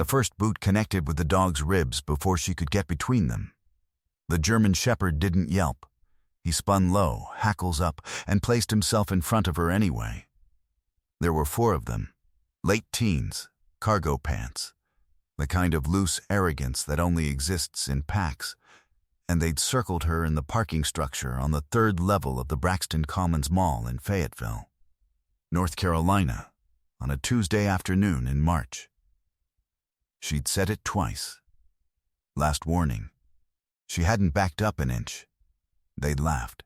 The first boot connected with the dog's ribs before she could get between them. The German Shepherd didn't yelp. He spun low, hackles up, and placed himself in front of her anyway. There were 4 of them, late teens, cargo pants, the kind of loose arrogance that only exists in packs, and they'd circled her in the parking structure on the 3rd level of the Braxton Commons Mall in Fayetteville, North Carolina, on a Tuesday afternoon in March. She'd said it twice. Last warning. She hadn't backed up an inch. They'd laughed.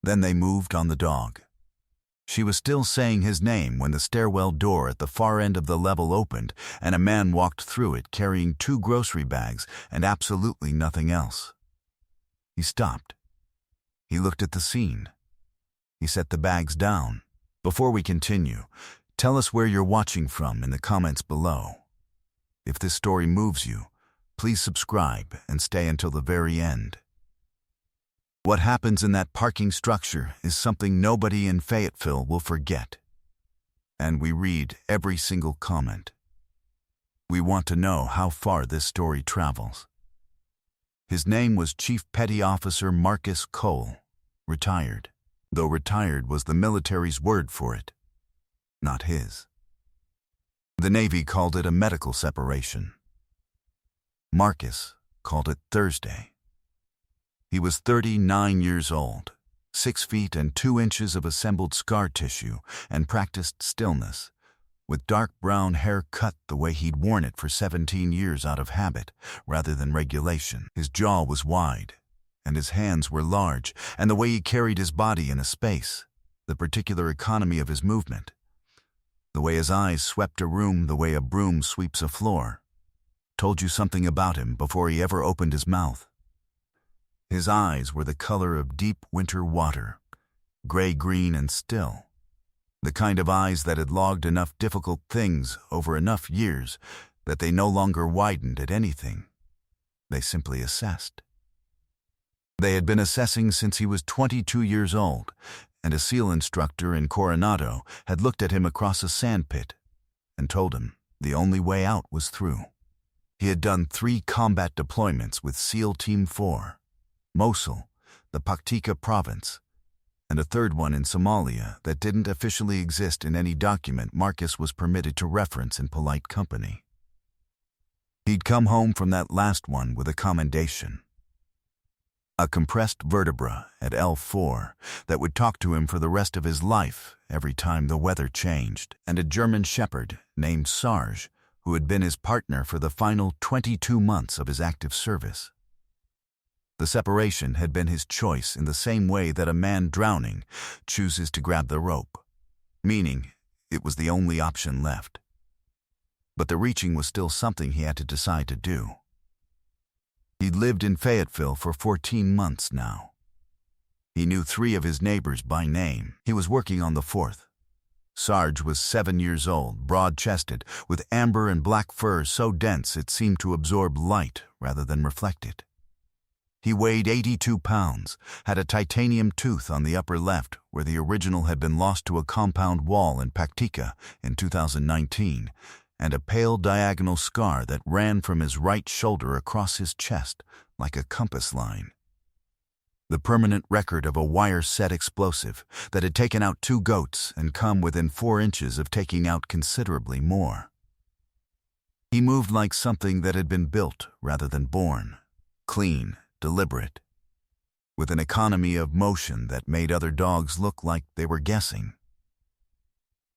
Then they moved on the dog. She was still saying his name when the stairwell door at the far end of the level opened and a man walked through it carrying 2 grocery bags and absolutely nothing else. He stopped. He looked at the scene. He set the bags down. Before we continue, tell us where you're watching from in the comments below. If this story moves you, please subscribe and stay until the very end. What happens in that parking structure is something nobody in Fayetteville will forget. And we read every single comment. We want to know how far this story travels. His name was Chief Petty Officer Marcus Cole, retired, though retired was the military's word for it, not his. The Navy called it a medical separation. Marcus called it Thursday. He was 39 years old, 6 feet and 2 inches of assembled scar tissue, and practiced stillness, with dark brown hair cut the way he'd worn it for 17 years out of habit, rather than regulation. His jaw was wide, and his hands were large, and the way he carried his body in a space, the particular economy of his movement, the way his eyes swept a room the way a broom sweeps a floor, told you something about him before he ever opened his mouth. His eyes were the color of deep winter water, gray-green and still, the kind of eyes that had logged enough difficult things over enough years that they no longer widened at anything. They simply assessed. They had been assessing since he was 22 years old, and a SEAL instructor in Coronado had looked at him across a sandpit and told him the only way out was through. He had done 3 combat deployments with SEAL Team 4, Mosul, the Paktika province, and a 3rd one in Somalia that didn't officially exist in any document Marcus was permitted to reference in polite company. He'd come home from that last one with a commendation. A compressed vertebra at L4 that would talk to him for the rest of his life every time the weather changed, and a German Shepherd named Sarge, who had been his partner for the final 22 months of his active service. The separation had been his choice in the same way that a man drowning chooses to grab the rope, meaning it was the only option left. But the reaching was still something he had to decide to do. He'd lived in Fayetteville for 14 months now. He knew 3 of his neighbors by name. He was working on the 4th. Sarge was 7 years old, broad-chested, with amber and black fur so dense it seemed to absorb light rather than reflect it. He weighed 82 pounds, had a titanium tooth on the upper left where the original had been lost to a compound wall in Paktika in 2019, and a pale diagonal scar that ran from his right shoulder across his chest like a compass line. The permanent record of a wire-set explosive that had taken out 2 goats and come within 4 inches of taking out considerably more. He moved like something that had been built rather than born, clean, deliberate, with an economy of motion that made other dogs look like they were guessing.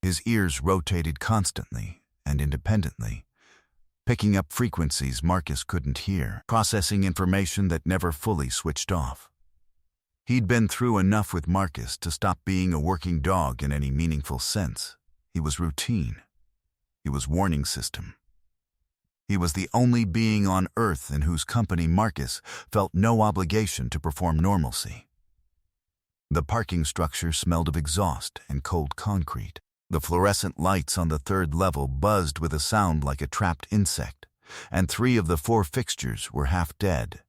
His ears rotated constantly and independently, picking up frequencies Marcus couldn't hear, processing information that never fully switched off. He'd been through enough with Marcus to stop being a working dog in any meaningful sense. He was routine. He was warning system. He was the only being on Earth in whose company Marcus felt no obligation to perform normalcy. The parking structure smelled of exhaust and cold concrete. The fluorescent lights on the 3rd level buzzed with a sound like a trapped insect, and 3 of the 4 fixtures were half dead,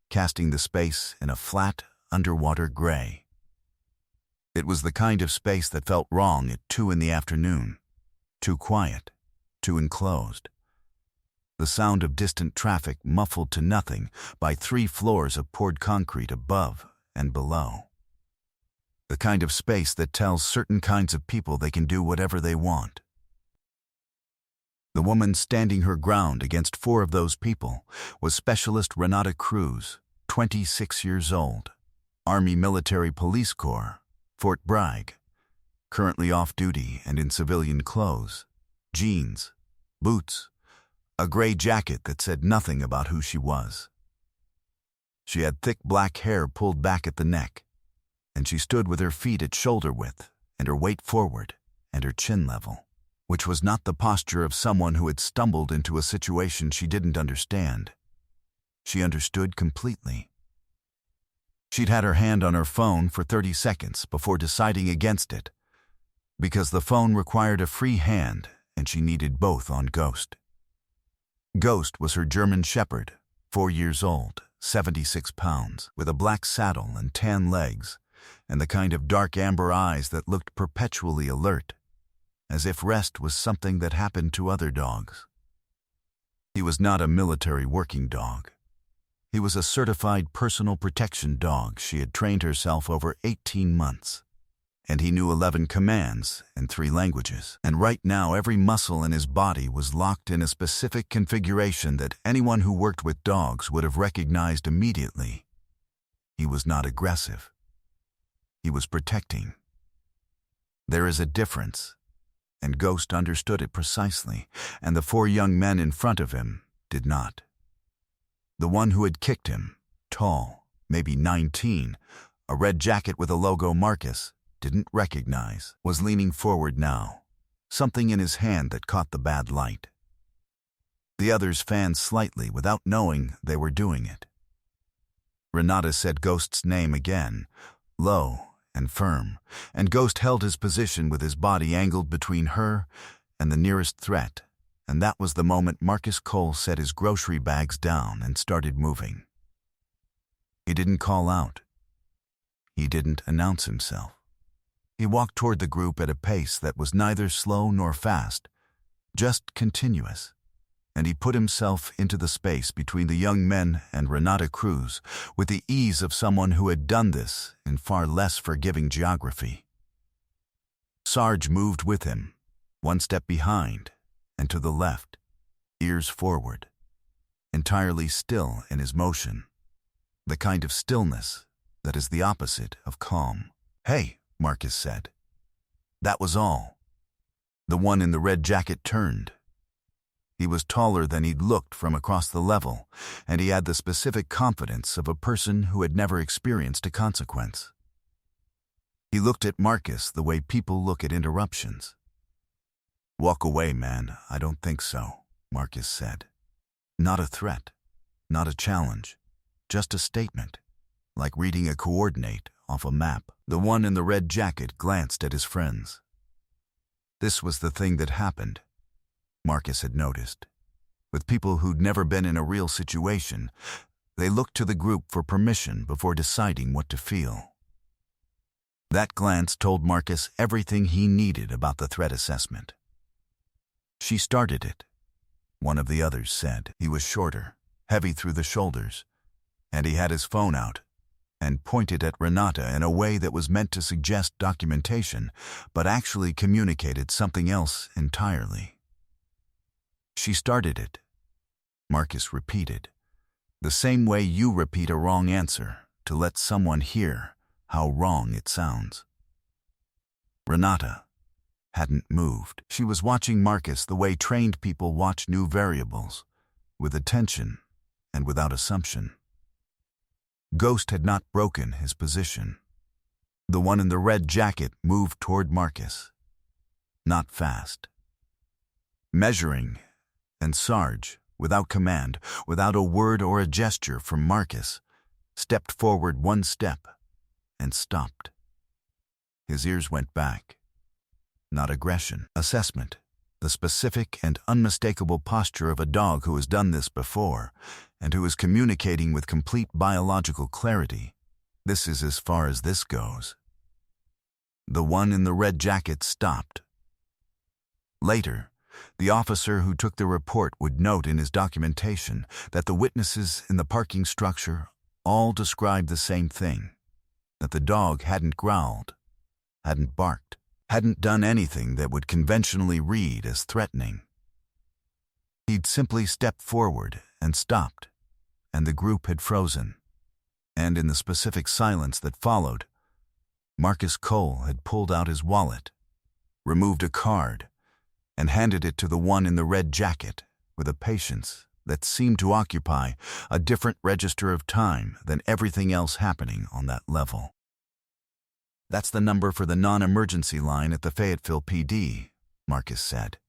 casting the space in a flat, underwater gray. It was the kind of space that felt wrong at 2 in the afternoon. Too quiet, too enclosed. the sound of distant traffic muffled to nothing by 3 floors of poured concrete above and below. The kind of space that tells certain kinds of people they can do whatever they want. The woman standing her ground against 4 of those people was Specialist Renata Cruz, 26 years old, Army Military Police Corps, Fort Bragg, currently off duty and in civilian clothes, jeans, boots, a gray jacket that said nothing about who she was. She had thick black hair pulled back at the neck, and she stood with her feet at shoulder width and her weight forward and her chin level, which was not the posture of someone who had stumbled into a situation she didn't understand. She understood completely. She'd had her hand on her phone for 30 seconds before deciding against it, because the phone required a free hand and she needed both on Ghost. Ghost was her German Shepherd, 4 years old, 76 pounds, with a black saddle and tan legs, and the kind of dark amber eyes that looked perpetually alert, as if rest was something that happened to other dogs. He was not a military working dog. He was a certified personal protection dog she had trained herself over 18 months. And he knew 11 commands in 3 languages. And right now every muscle in his body was locked in a specific configuration that anyone who worked with dogs would have recognized immediately. He was not aggressive. He was protecting. There is a difference, and Ghost understood it precisely, and the 4 young men in front of him did not. The one who had kicked him, tall, maybe 19, a red jacket with a logo Marcus, didn't recognize, was leaning forward now, something in his hand that caught the bad light. The others fanned slightly without knowing they were doing it. Renata said Ghost's name again, low and firm, and Ghost held his position with his body angled between her and the nearest threat, and that was the moment Marcus Cole set his grocery bags down and started moving. He didn't call out. He didn't announce himself. He walked toward the group at a pace that was neither slow nor fast, just continuous, and he put himself into the space between the young men and Renata Cruz with the ease of someone who had done this in far less forgiving geography. Sarge moved with him, 1 step behind and to the left, ears forward, entirely still in his motion, the kind of stillness that is the opposite of calm. "Hey," Marcus said. That was all. The one in the red jacket turned. He was taller than he'd looked from across the level, and he had the specific confidence of a person who had never experienced a consequence. He looked at Marcus the way people look at interruptions. "Walk away, man, I don't think so," Marcus said. Not a threat, not a challenge, just a statement, like reading a coordinate off a map. The one in the red jacket glanced at his friends. This was the thing that happened, Marcus had noticed. With people who'd never been in a real situation, they looked to the group for permission before deciding what to feel. That glance told Marcus everything he needed about the threat assessment. "She started it," one of the others said. He was shorter, heavy through the shoulders, and he had his phone out and pointed at Renata in a way that was meant to suggest documentation, but actually communicated something else entirely. "She started it," Marcus repeated, the same way you repeat a wrong answer to let someone hear how wrong it sounds. Renata hadn't moved. She was watching Marcus the way trained people watch new variables, with attention and without assumption. Ghost had not broken his position. The one in the red jacket moved toward Marcus. Not fast. Measuring, and Sarge, without command, without a word or a gesture from Marcus, stepped forward 1 step and stopped. His ears went back. Not aggression. Assessment. The specific and unmistakable posture of a dog who has done this before, and who is communicating with complete biological clarity. This is as far as this goes. The one in the red jacket stopped. Later, The officer who took the report would note in his documentation that the witnesses in the parking structure all described the same thing, that the dog hadn't growled, hadn't barked, hadn't done anything that would conventionally read as threatening. He'd simply stepped forward and stopped, and the group had frozen. And in the specific silence that followed, Marcus Cole had pulled out his wallet, removed a card, and handed it to the one in the red jacket with a patience that seemed to occupy a different register of time than everything else happening on that level. "That's the number for the non-emergency line at the Fayetteville PD," Marcus said.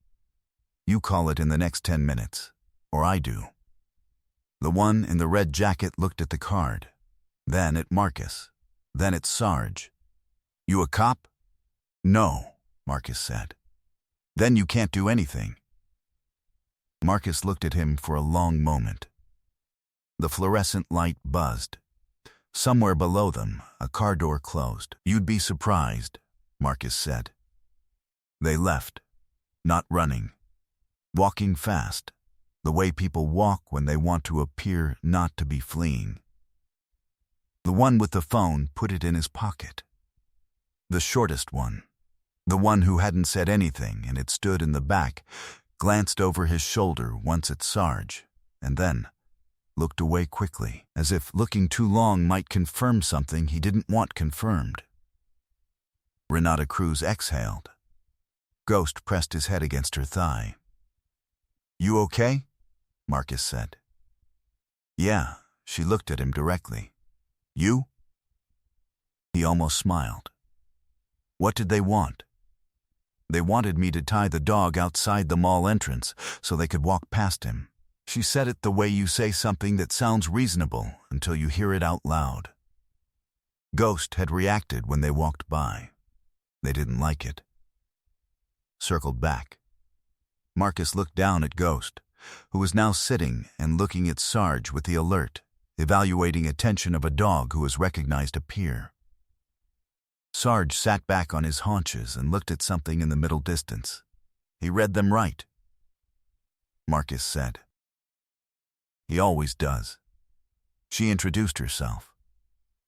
"You call it in the next 10 minutes, or I do." The one in the red jacket looked at the card, then at Marcus, then at Sarge. "You a cop?" "No," Marcus said. "Then you can't do anything." Marcus looked at him for a long moment. The fluorescent light buzzed. Somewhere below them, a car door closed. "You'd be surprised," Marcus said. They left, not running, walking fast, the way people walk when they want to appear not to be fleeing. The one with the phone put it in his pocket. The shortest one, the one who hadn't said anything and had stood in the back, glanced over his shoulder once at Sarge, and then looked away quickly, as if looking too long might confirm something he didn't want confirmed. Renata Cruz exhaled. Ghost pressed his head against her thigh. "You okay?" Marcus said. "Yeah," she looked at him directly. "You?" He almost smiled. "What did they want?" "They wanted me to tie the dog outside the mall entrance so they could walk past him." She said it the way you say something that sounds reasonable until you hear it out loud. Ghost had reacted when they walked by. They didn't like it. Circled back. Marcus looked down at Ghost, who was now sitting and looking at Sarge with the alert, evaluating attention of a dog who has recognized a peer. Sarge sat back on his haunches and looked at something in the middle distance. He read them right. Marcus said. "He always does." She introduced herself.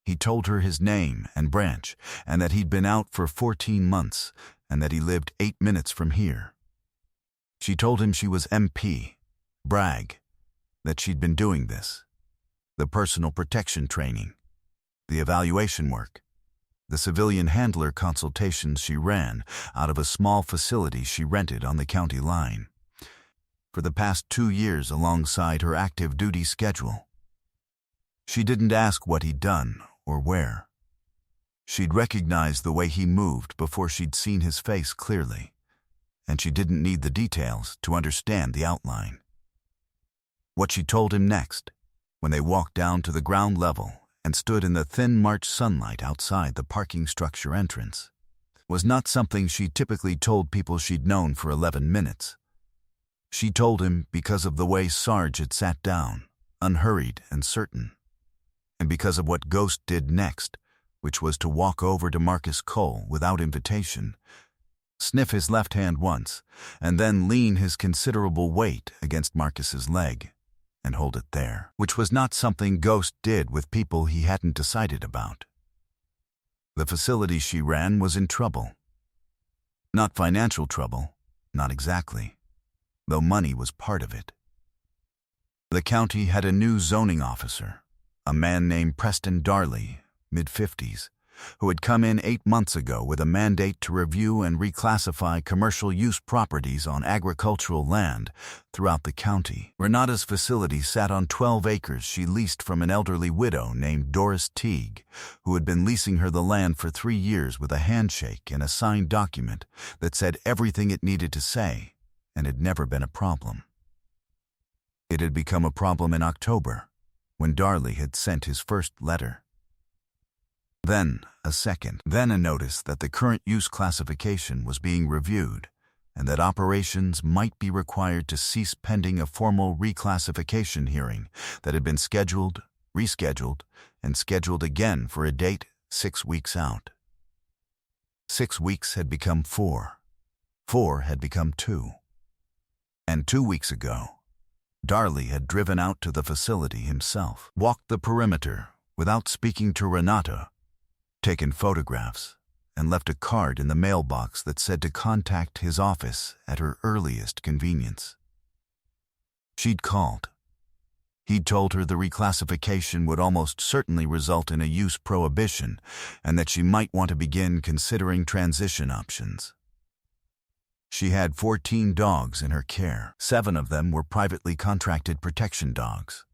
He told her his name and branch, and that he'd been out for 14 months, and that he lived 8 minutes from here. She told him she was MP, Bragg, that she'd been doing this, the personal protection training, the evaluation work, the civilian handler consultations she ran out of a small facility she rented on the county line, for the past 2 years alongside her active duty schedule. She didn't ask what he'd done or where. She'd recognized the way he moved before she'd seen his face clearly, and she didn't need the details to understand the outline. What she told him next, when they walked down to the ground level and stood in the thin March sunlight outside the parking structure entrance, was not something she typically told people she'd known for 11 minutes. She told him because of the way Sarge had sat down, unhurried and certain, and because of what Ghost did next, which was to walk over to Marcus Cole without invitation, sniff his left hand once, and then lean his considerable weight against Marcus's leg and hold it there, which was not something Ghost did with people he hadn't decided about. The facility she ran was in trouble. Not financial trouble, not exactly, though money was part of it. The county had a new zoning officer, a man named Preston Darley, mid-50s, who had come in 8 months ago with a mandate to review and reclassify commercial use properties on agricultural land throughout the county. Renata's facility sat on 12 acres she leased from an elderly widow named Doris Teague, who had been leasing her the land for 3 years with a handshake and a signed document that said everything it needed to say, and had never been a problem. It had become a problem in October, when Darley had sent his first letter. Then a second, then a notice that the current use classification was being reviewed and that operations might be required to cease pending a formal reclassification hearing that had been scheduled, rescheduled, and scheduled again for a date 6 weeks out. 6 weeks had become 4. 4 had become 2. And 2 weeks ago, Darley had driven out to the facility himself, walked the perimeter without speaking to Renata, taken photographs, and left a card in the mailbox that said to contact his office at her earliest convenience. She'd called. He'd told her the reclassification would almost certainly result in a use prohibition and that she might want to begin considering transition options. She had 14 dogs in her care. 7 of them were privately contracted protection dogs.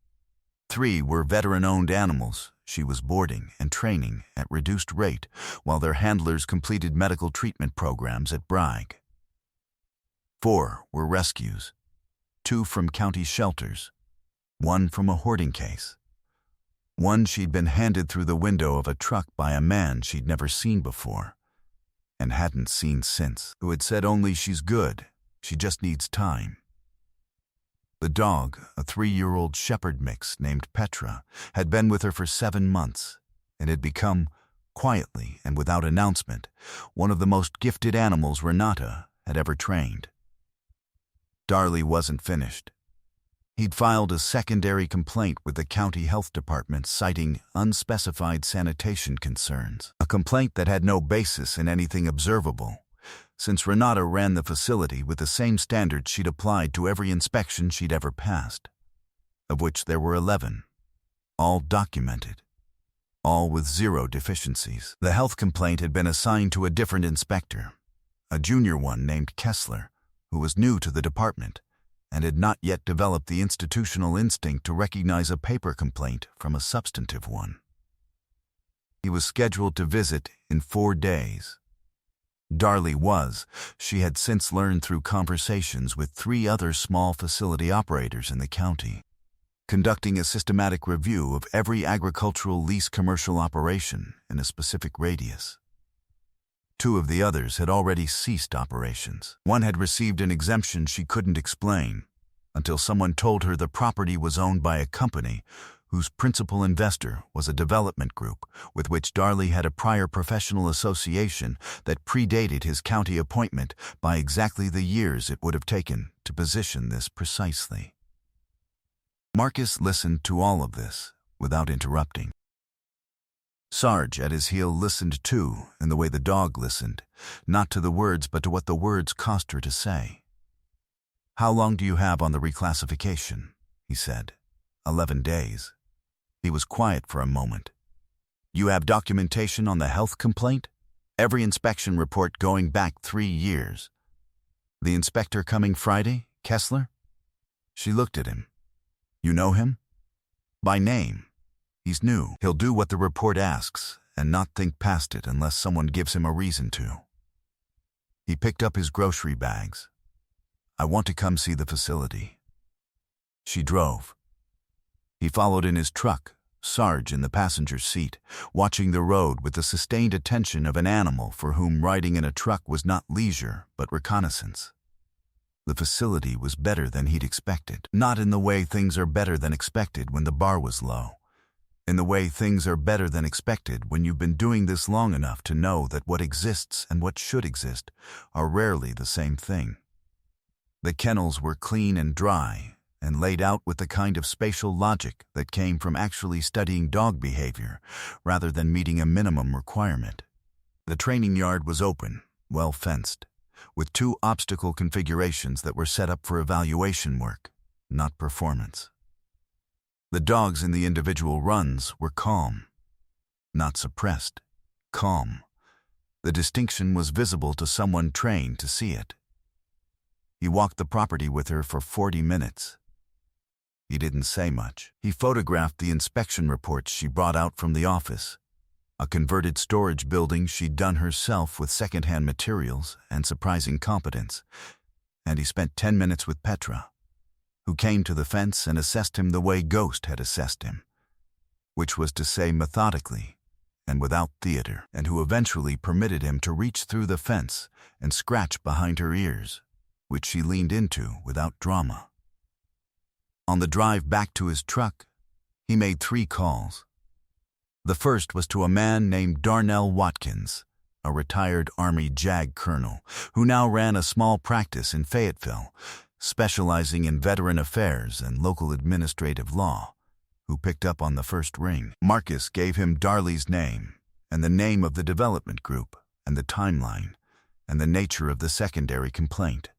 3 were veteran-owned animals she was boarding and training at reduced rate while their handlers completed medical treatment programs at Bragg. 4 were rescues, 2 from county shelters, 1 from a hoarding case. 1 she'd been handed through the window of a truck by a man she'd never seen before and hadn't seen since, who had said only she's good, she just needs time. The dog, a 3-year-old shepherd mix named Petra, had been with her for 7 months and had become, quietly and without announcement, one of the most gifted animals Renata had ever trained. Darley wasn't finished. He'd filed a secondary complaint with the county health department citing unspecified sanitation concerns, a complaint that had no basis in anything observable, since Renata ran the facility with the same standards she'd applied to every inspection she'd ever passed, of which there were 11, all documented, all with 0 deficiencies. The health complaint had been assigned to a different inspector, a junior one named Kessler, who was new to the department and had not yet developed the institutional instinct to recognize a paper complaint from a substantive one. He was scheduled to visit in 4 days. Darley was, she had since learned through conversations with 3 other small facility operators in the county, conducting a systematic review of every agricultural lease commercial operation in a specific radius. 2 of the others had already ceased operations. 1 had received an exemption she couldn't explain until someone told her the property was owned by a company whose principal investor was a development group with which Darley had a prior professional association that predated his county appointment by exactly the years it would have taken to position this precisely. Marcus listened to all of this without interrupting. Sarge at his heel listened too, in the way the dog listened, not to the words but to what the words cost her to say. "How long do you have on the reclassification?" he said. 11 days. He was quiet for a moment. "You have documentation on the health complaint? Every inspection report going back 3 years. The inspector coming Friday, Kessler?" She looked at him. "You know him?" "By name. He's new. He'll do what the report asks and not think past it unless someone gives him a reason to." He picked up his grocery bags. "I want to come see the facility." She drove. He followed in his truck, Sarge in the passenger seat, watching the road with the sustained attention of an animal for whom riding in a truck was not leisure but reconnaissance. The facility was better than he'd expected, not in the way things are better than expected when the bar was low. In the way things are better than expected when you've been doing this long enough to know that what exists and what should exist are rarely the same thing. The kennels were clean and dry and laid out with the kind of spatial logic that came from actually studying dog behavior rather than meeting a minimum requirement. The training yard was open, well fenced, with 2 obstacle configurations that were set up for evaluation work, not performance. The dogs in the individual runs were calm, not suppressed, calm. The distinction was visible to someone trained to see it. He walked the property with her for 40 minutes. He didn't say much. He photographed the inspection reports she brought out from the office, a converted storage building she'd done herself with second-hand materials and surprising competence, and he spent 10 minutes with Petra, who came to the fence and assessed him the way Ghost had assessed him, which was to say methodically and without theater, and who eventually permitted him to reach through the fence and scratch behind her ears, which she leaned into without drama. On the drive back to his truck, he made 3 calls. The first was to a man named Darnell Watkins, a retired Army JAG colonel, who now ran a small practice in Fayetteville specializing in veteran affairs and local administrative law, who picked up on the first ring. Marcus gave him Darley's name, and the name of the development group, and the timeline, and the nature of the secondary complaint.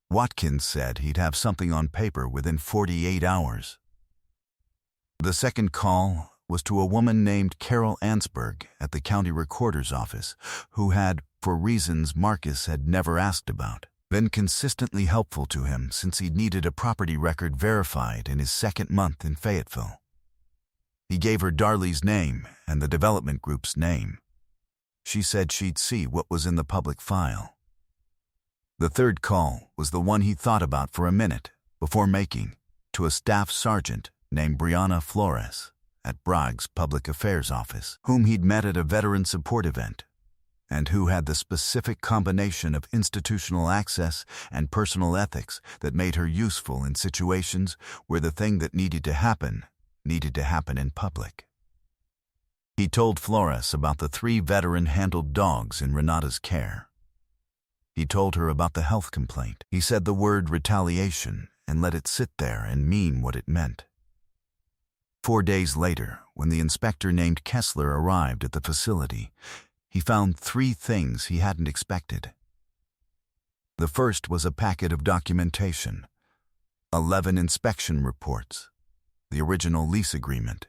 Watkins said he'd have something on paper within 48 hours. The second call was to a woman named Carol Ansberg at the county recorder's office, who had, for reasons Marcus had never asked about, been consistently helpful to him since he'd needed a property record verified in his second month in Fayetteville. He gave her Darley's name and the development group's name. She said she'd see what was in the public file. The third call was the one he thought about for a minute before making, to a staff sergeant named Brianna Flores at Bragg's Public Affairs Office, whom he'd met at a veteran support event, and who had the specific combination of institutional access and personal ethics that made her useful in situations where the thing that needed to happen in public. He told Flores about the 3 veteran-handled dogs in Renata's care. He told her about the health complaint. He said the word retaliation and let it sit there and mean what it meant. 4 days later, when the inspector named Kessler arrived at the facility, he found 3 things he hadn't expected. The first was a packet of documentation, 11 inspection reports, the original lease agreement,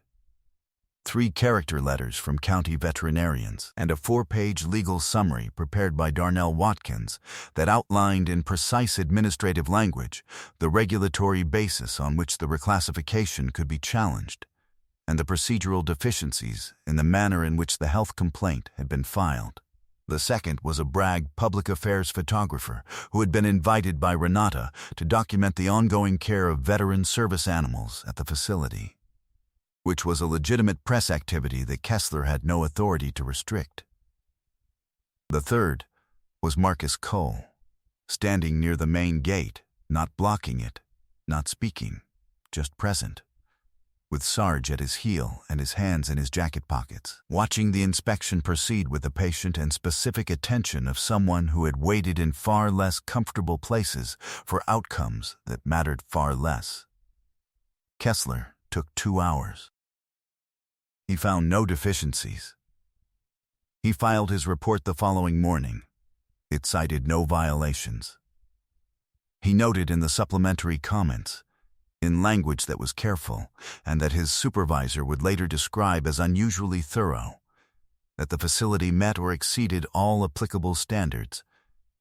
3 character letters from county veterinarians, and a 4-page legal summary prepared by Darnell Watkins that outlined in precise administrative language the regulatory basis on which the reclassification could be challenged, and the procedural deficiencies in the manner in which the health complaint had been filed. The second was a Bragg public affairs photographer who had been invited by Renata to document the ongoing care of veteran service animals at the facility, which was a legitimate press activity that Kessler had no authority to restrict. The third was Marcus Cole, standing near the main gate, not blocking it, not speaking, just present, with Sarge at his heel and his hands in his jacket pockets, watching the inspection proceed with the patient and specific attention of someone who had waited in far less comfortable places for outcomes that mattered far less. Kessler took 2 hours. He found no deficiencies. He filed his report the following morning. It cited no violations. He noted in the supplementary comments, in language that was careful and that his supervisor would later describe as unusually thorough, that the facility met or exceeded all applicable standards,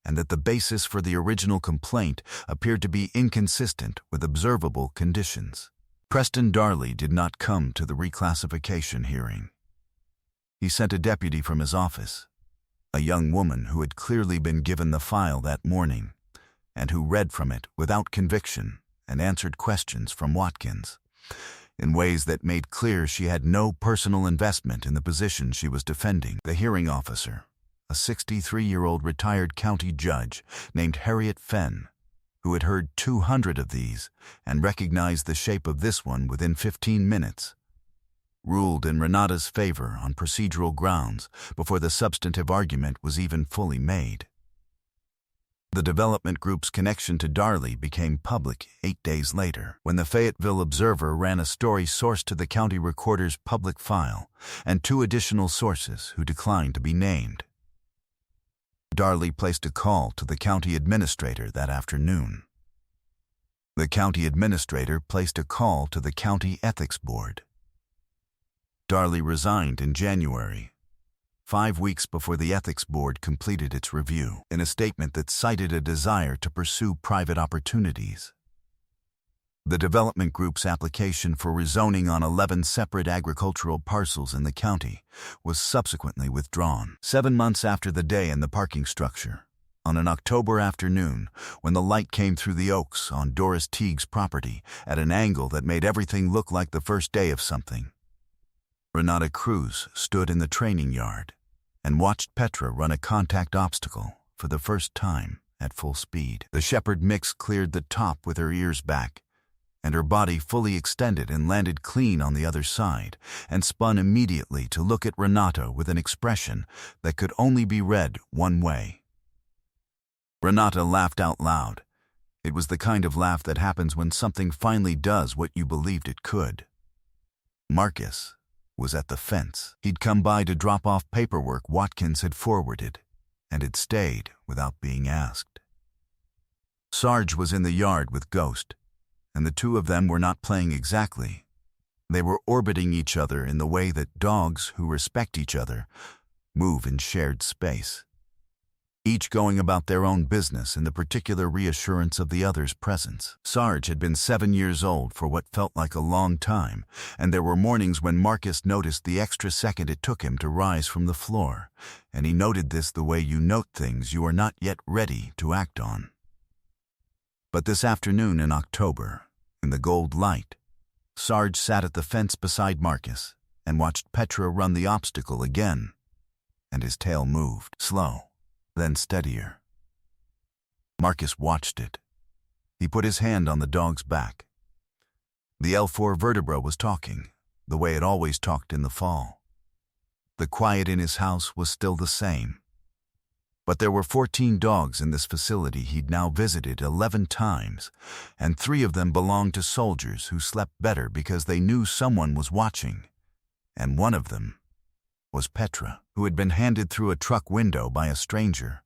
and that the basis for the original complaint appeared to be inconsistent with observable conditions. Preston Darley did not come to the reclassification hearing. He sent a deputy from his office, a young woman who had clearly been given the file that morning, and who read from it without conviction and answered questions from Watkins, in ways that made clear she had no personal investment in the position she was defending. The hearing officer, a 63-year-old retired county judge named Harriet Fenn, who had heard 200 of these and recognized the shape of this one within 15 minutes, ruled in Renata's favor on procedural grounds before the substantive argument was even fully made. The development group's connection to Darley became public 8 days later, when the Fayetteville Observer ran a story sourced to the county recorder's public file and 2 additional sources who declined to be named. Darley placed a call to the county administrator that afternoon. The county administrator placed a call to the county ethics board. Darley resigned in January, 5 weeks before the ethics board completed its review, in a statement that cited a desire to pursue private opportunities. The development group's application for rezoning on 11 separate agricultural parcels in the county was subsequently withdrawn. 7 months after the day in the parking structure, on an October afternoon when the light came through the oaks on Doris Teague's property at an angle that made everything look like the first day of something, Renata Cruz stood in the training yard and watched Petra run a contact obstacle for the first time at full speed. The Shepherd mix cleared the top with her ears back, and her body fully extended and landed clean on the other side, and spun immediately to look at Renata with an expression that could only be read one way. Renata laughed out loud, It was the kind of laugh that happens when something finally does what you believed it could. Marcus was at the fence. He'd come by to drop off paperwork Watkins had forwarded, and had stayed without being asked. Sarge was in the yard with Ghost, and the two of them were not playing exactly. They were orbiting each other in the way that dogs who respect each other move in shared space, each going about their own business in the particular reassurance of the other's presence. Sarge had been 7 years old for what felt like a long time, and there were mornings when Marcus noticed the extra second it took him to rise from the floor, and he noted this the way you note things you are not yet ready to act on. But this afternoon in October, in the gold light, Sarge sat at the fence beside Marcus and watched Petra run the obstacle again, and his tail moved, slow, then steadier. Marcus watched it. He put his hand on the dog's back. The L4 vertebra was talking, the way it always talked in the fall. The quiet in his house was still the same. But there were 14 dogs in this facility he'd now visited 11 times, and 3 of them belonged to soldiers who slept better because they knew someone was watching. And one of them was Petra, who had been handed through a truck window by a stranger,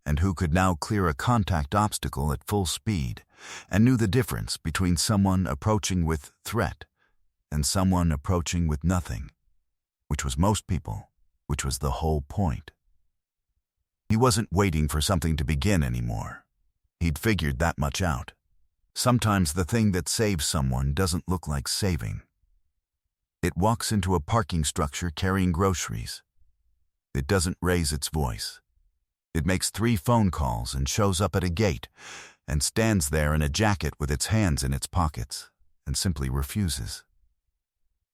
and who could now clear a contact obstacle at full speed, and knew the difference between someone approaching with threat and someone approaching with nothing, which was most people, which was the whole point. He wasn't waiting for something to begin anymore. He'd figured that much out. Sometimes the thing that saves someone doesn't look like saving. It walks into a parking structure carrying groceries. It doesn't raise its voice. It makes 3 phone calls and shows up at a gate and stands there in a jacket with its hands in its pockets and simply refuses.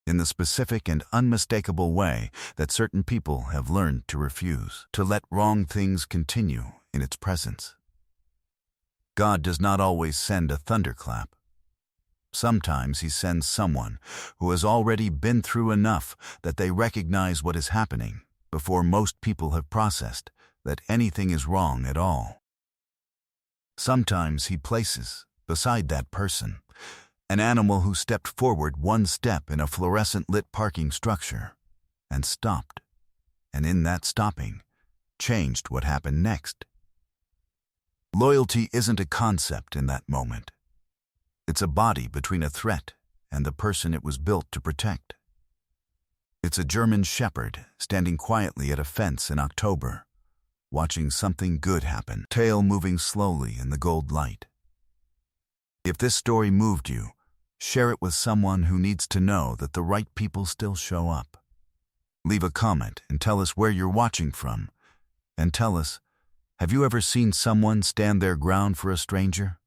In the specific and unmistakable way that certain people have learned to refuse, to let wrong things continue in its presence. God does not always send a thunderclap. Sometimes he sends someone who has already been through enough that they recognize what is happening before most people have processed that anything is wrong at all. Sometimes he places, beside that person, an animal who stepped forward 1 step in a fluorescent-lit parking structure and stopped, and in that stopping, changed what happened next. Loyalty isn't a concept in that moment. It's a body between a threat and the person it was built to protect. It's a German shepherd standing quietly at a fence in October, watching something good happen, tail moving slowly in the gold light. If this story moved you, share it with someone who needs to know that the right people still show up. Leave a comment and tell us where you're watching from. And tell us, have you ever seen someone stand their ground for a stranger?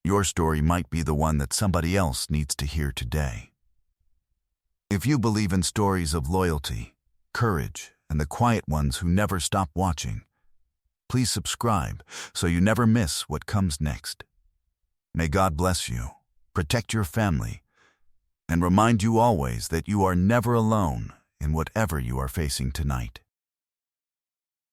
Your story might be the one that somebody else needs to hear today. If you believe in stories of loyalty, courage, and the quiet ones who never stop watching, please subscribe so you never miss what comes next. May God bless you, protect your family, and remind you always that you are never alone in whatever you are facing tonight.